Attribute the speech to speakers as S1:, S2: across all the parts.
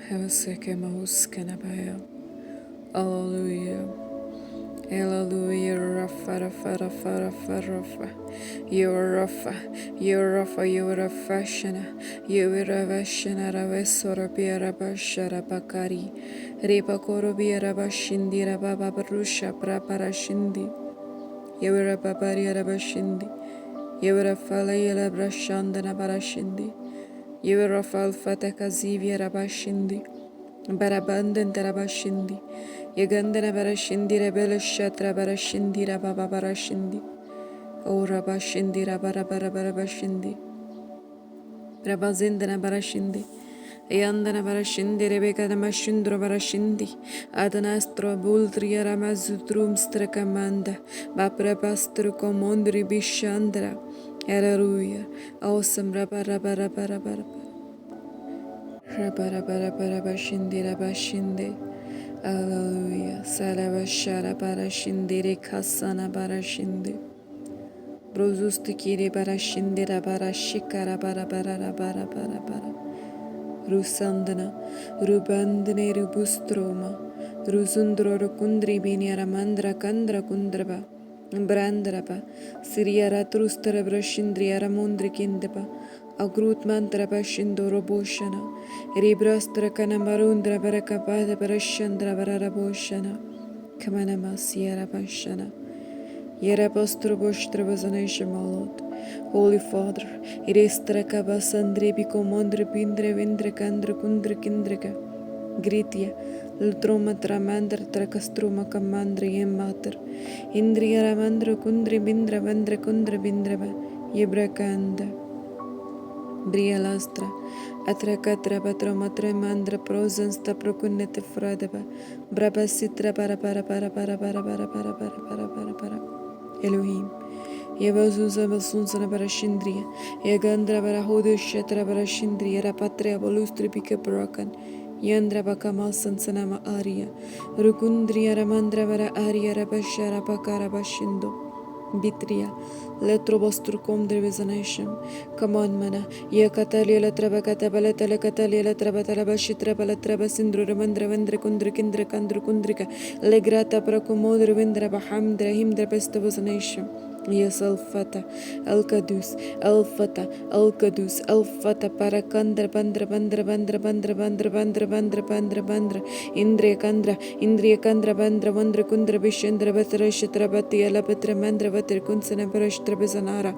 S1: Hevaseke mahuskanabaya. Hallelujah. Hallelujah. Rafa, Rafa, Rafa, Rafa, Rafa. You are Rafa. You are Rafa. You are Rafashana. You are Ravashana. Ravesora Biarabashara Bakari. Ripakoro Biarabashindi Rababarusha Praparashindi. You are Babari Rabashindi. You are Falaya Brashandana Barashindi. You are Falfataka Zivia Rabashindi. Barabandan Tarabashindi. Yagandana Barashindi Rebel Shatra Barashindi Rababa Barashindi. O Rabashindi Rabarabarabashindi. Rabazindana Barashindi. Yandana Barashindi Rebecca Namashundra Barashindi. Adanastro Bultria Ramazutrum Strakamanda. Baprapastru Komondri Bishandra. Hallelujah. Awesome Rabarabarabarabar. Rabarabarabashindi Rabashindi. Hallelujah. Salavashara Barashindi Rekasana Barashindi. Brozustikiri Barashindi Rabarashikara Barabara. Rusandana, Rubandane Rubustroma, Rusundro Rukundri Biniara Mandra Kandra Kundraba, Brandraba, Siriara Trustara Brashindriara Mundri Kindaba, Agrut Mantraba Shindoro Boshana, Ribrastra Kanamarundra Barakabada Barashandra Bararaboshana, Kamanama Sierra Bashana. Lord. Holy Father, Irestra Basandre Bicomondre Pindre Vindre Kandre Kundre Kindrega, Gritia, Lutroma Tramandra Tracastroma Camandre Yemater, Indria Ramandra Kundre Bindra Vandre Kundre Bindraba, Yebrakanda, Brialastra, Atracatra Batroma Tremandra Prosensta Procunete Fradaba, Brabasitra para. Elohim, Yevazuza Vasunsana Barashindria, Yagandra Barahudushetra Barashindria, Rapatria Volustri Pike Brokan, Yandra Bakamal Sansanama Arya, Rukundria Ramandra Vara Arya Rabashara Bakara Bashindo, Bitria, Letrobostrukom Drevisanation, come on mana, Yakatalia Latrabakata Balatala Catalia Latrabatala Bashitra Balatraba Sindru Ramandra Vendra Kundra Kindra Kandru Kundrika, Legrata Prakumodra Vendra Bahamdra Himdra Bestavasnation. Yes, Alfata, Alkadus, Alfata, Alkadus, Alfata, Parakandra, Bandra, Indriya Kandra, Bandra, Vandra, Kundra, Bishendra, Batra, Shitra, Bati, Alapatra, Mandra, Vatr, Kunsana, Parashtra, Bezanara.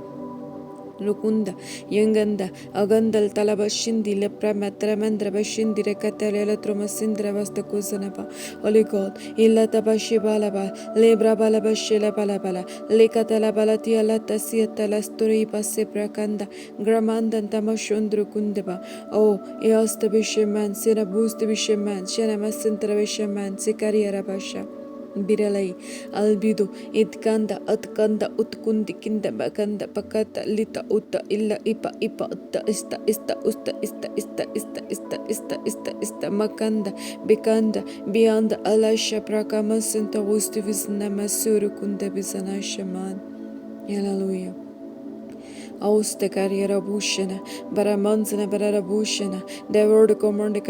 S1: Lukunda, Yanganda, Agandal Talabashindi, Lepra Matramandra Bashindi, Rekatale Electromasindra Vasta Kusanapa, Holy God, Ilatabashi Balaba, Lebra Balabashela Balabala, Lekatala Balatia Latasiata Lasturi Paseprakanda, Gramandan Tamashundru Kundaba, Oh, Easta Bishaman, Senabus Bishaman, Shanamasantra Bishaman, Sikaria Rabasha. Biralai, Albido, Itkanda, Atkanda, Utkundi, Kinda, Bakanda, Pakata, Lita, Uta, Illa, Ipa, Uta, Ista, Makanda, Bekanda, Beyond Alasha, Prakama, Santa Wustivis, Namasuru, Kunda, Bizana, Shaman. Hallelujah. Auste carriera bushena, baramanzana bararabushena, the word commande,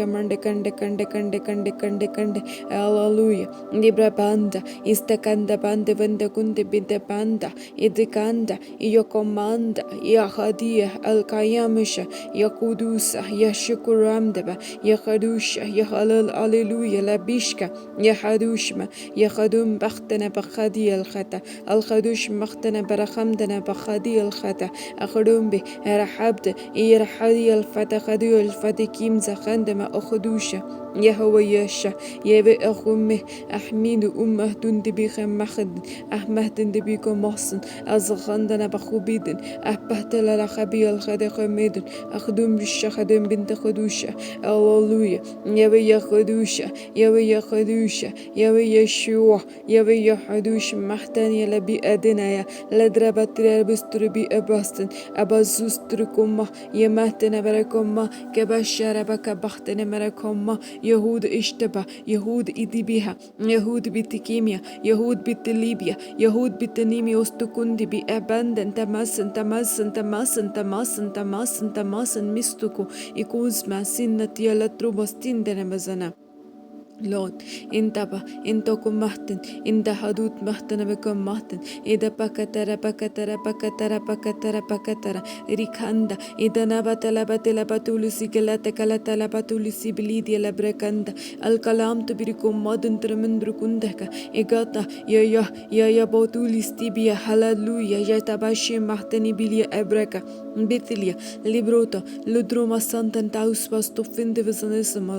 S1: hallelujah. Libra banda, istakanda bande, vende kunde binde banda, idikanda, iyo comanda, yahadia, alkayamisha, yakudusa, yashukuramdaba, yahadusha, yahalal, alleluia, labishka, yahadushma, yahadum bachtana bakhadi al khadush machtana barakhamdana bakhadi al khata. أخدومبي رحبت يرحدي الفتخدي الفتكيم زخندما أخدوشة يهوى يشا يبي أخمه أحميد أمه تندبي خمخد أحمد تندبي كمحسن أزخندنا بخوبيدن أحبهت للخبي الخد خميدن أخدوم بالشخدم بنت خدوشة هللويا يبي يخدوشة يبي يخدوشة يبي يشوع يبي يحدوش محتاني لبي أدنايا لدربت ربستر بي أباستن abazustrukumma yematene berekomma kebashara bakabahtene merekomma Yehud ishtaba Yehud idibiha Yehud bitikimia Yehud bitilibia Yehud bitinimi ostukundi bi abandon tamasan mistuku ikuzma sinnatia latrubostindene bazana Lord, intaba, intoko mahten, inda hadut mahtana bekom mahten, ida pakatara, rikanda, ida nabatala batela batulisi galata kalatala batulisi bilidia la brekanda, al kalam to birikum modun tremendru kundaka, egata, ya botulis tibia, hallelujah, yatabashi mahtani bilia ebreka, bitilia, libroto, ludruma santan tauspas to findivisanism,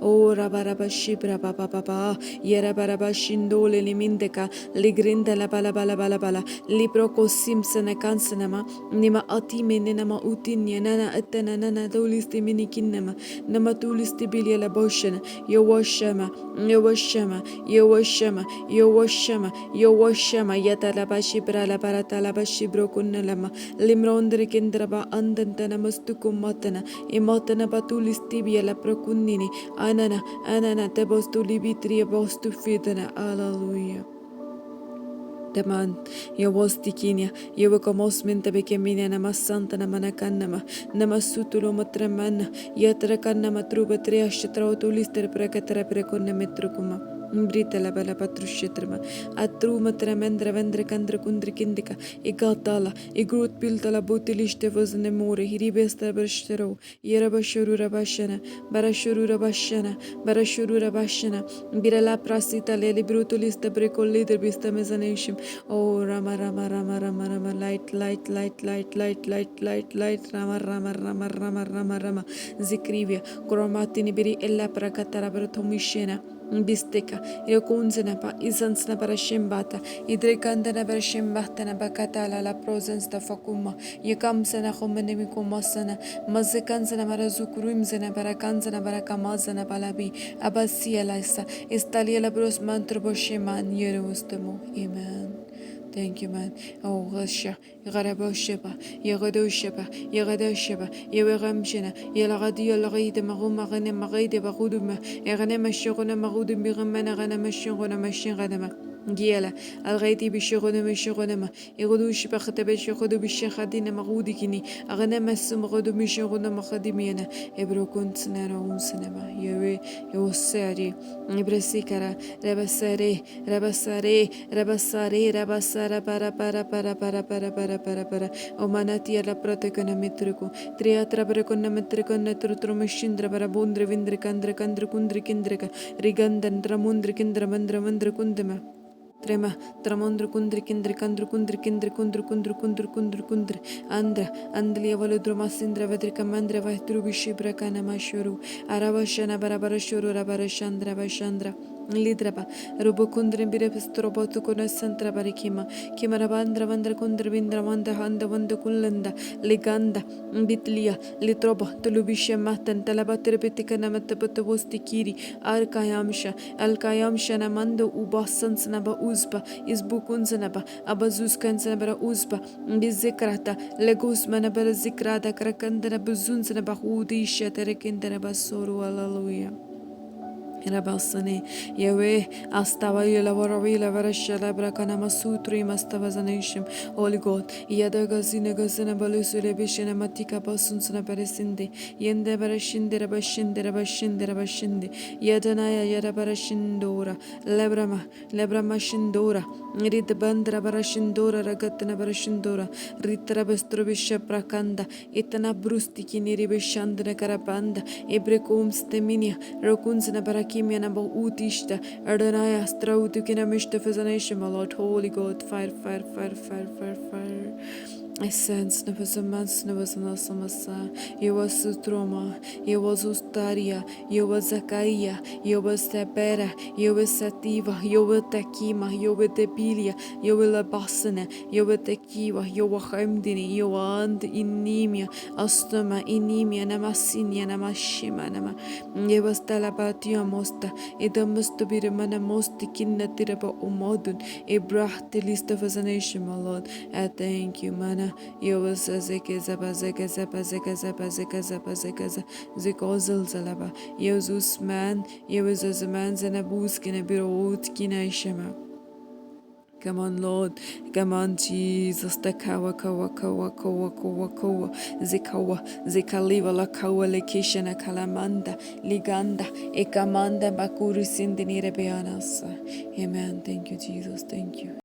S1: oh rabarabashi. Yera baraba shindole limindeka ligrinda la bala libroko simsene kansenema nima atime nenama utinya nana atana nana tulisti minikinema nama tulisti bilia la boshana yowashama yata la bashibra la barata la bashibro kunnalama limrondre kendraba andantana mastukum matana imatana batulisti bia la prokunnini anana te bostu libitria bostu fidana. Hallelujah. Teman, yo bostikinia, yo komos mente bekemina nama santa nama nakannama, nama sutulo matramana, yatra kannama truba triash trautulister prekatra prekonne metrukuma. Brita la bala patrushetrama, atruma tremendra vendra kandra kundri kindika, igatala, igrut piltala butiliste vazne more, hiribesta bershtero, yerabashuru rabashana, barashuru rabashana, birala prasita leli brutulista brecollider bista mezanation. Oh Rama, light, Rama, zikrivia, kromatini biri ella prakatara bertomishena. Bisteka, Yokunzana, Isansna Barashimbata, Idrekandana Barashimbatana Bakatala, la Prosens da Fakuma, Yakamsana Homenimikumasana, Mazekansana Marazukurumzana Barakanzana Barakamazana Balabi, Abasia Lisa, Estalia la Bros Mantroboshiman, Yerustamo. Amen. Thank you, man. Oh, Russia, Yarabosheba, Yagadosheba, Yaramshina, Yalagadi, Yalagade, Marumagane, Marade, Baruduma, Eranema Shirona Marudum, Biramana, Ranamashirona, Mashiranama. Giela, Already Bishirona Mishirona, Erodush Bakatabesh, Bishahadina Marudikini, Aranemasum Rodumishirona Mahadimiana, Ebrokunsana, Unsanama, Yere, Yosari, Ibresikara, Rabasare, para, Omanatia la protecona metrico, Triatra Brecona metrico, Netrumishindra, Barabundre, Vindricandre, Kandrikundri Kindrika, Rigandan, Dramundrikindra, Mandra Kundema. Trema, tramondru kundri kindri kundri andlia valudruma sindra vedrika mandra vahtru bishibra kana mashuru aravashana barabarashuru rabarashandra vashandra lidraba rubukundri birepstrobotu kuna santra barikima kimarabandra vandra kundri vindra vanda handa vanda kullanda liganda bitlia litroba tulubisha matan talabatri bitikana matapatu kiri alkayamsha namando ubasans naba uzba izbukunzanaba abazuskanzanaba uzba bizikrata legusmanaba zikrada krakandana buzunzanaba hudisha terekindana basoru. Hallelujah. Rabasane, Yahweh, Astavayla Varavila Varashala Brakanama Sutri Mastavazanishim, Holy God, Yadagazina Gazana Balusule Bishina Matika Basunsana Peresinde, Yende Barashinde, Yadanaya Yadabarashindora, Lebrama Shindora, Rid Bandra Barashindora, Ragatana Barashindora, Ritrabestrovisha Prakanda, Itana Brustiki Niribishandana Karabanda, Ebrekum Steminia, Rokunzana Barakimia Namba Utishta, Adonai Strautukina Mishtafazanation, my Lord, Holy God, fire. I sense Navasamasa, Yova Sutroma, Yova Zustaria, Yova Zakaria, Yova Sepera, Yova Sativa, Yova Takima, Yova Debilia, Yova Labasana, Yova Tekiva, Yova Hamdini, Yova And Inimia, Astoma, Inimia, Namasinia, Namashima, Nama, Yova Stalabatia Mosta, Edamustabirmana Mosti Kinnatiraba Umodun, Ebrah the list of as a nation, my Lord. I thank you, man. Yona, Yosa Zekezaba Zekezaba Zekezaba Zekezaba Zekeza Zekozel Zalaba, Yozus man, Yozas man Zenabuskina Birot Kina Ishema. Come on, Lord. Come on, Jesus. The kawa kawa kawa kawa kawa kawa. Zikawa zikaliva la kawa lekishana kalamanda liganda ekamanda bakuru sindinire beanasa. Amen. Thank you, Jesus. Thank you.